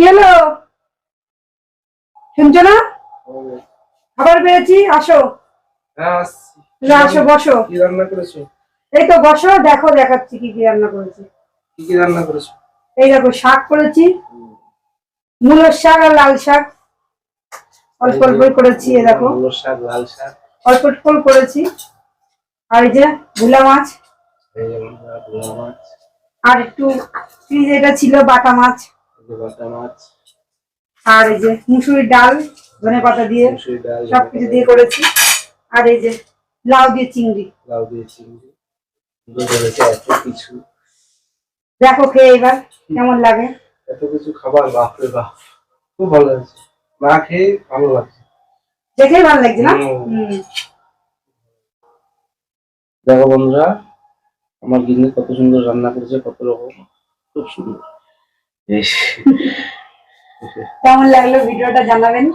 কি হলো? শুনছো না? খাবার পেয়েছি, আসো। আসো, বসো। কি রান্না করেছো? এই তো বসো, দেখো দেখাচ্ছি কি কি রান্না করেছি। কি রান্না করেছো? এই দেখো, শাক করেছি, মূলোর শাক আর লাল শাক। অল্প অল্প করেছি, এই দেখো। মূলোর শাক, লাল শাক অল্প অল্প করেছি। আর এই যে ভোলা মাছ, এই যে ভোলা মাছ, আর একটু ফ্রিজে এটা ছিল বাটা মাছ, বাটা মাছ, আর এই যে মুসুরির ডাল ধনে পাতা দিয়ে মুসুরির ডাল সবকিছু দিয়ে করেছি। আর এই যে লাউ দিয়ে চিংড়ি। লাউ দিয়ে চিংড়ি দিয়ে করেছে এত কিছু। দেখো খেয়ে এবার কেমন লাগে। এত কিছু খাবার, বাপরে বাপ, খুব ভালো লাগছে। না খেয়ে ভালো লাগছে, দেখেই ভালো লাগছে না? দেখো বন্ধুরা, আমার গিন্নি কত সুন্দর রান্না করেছে, কত রকম, খুব সুন্দর। কেমন লাগলো ভিডিওটা জানাবেন।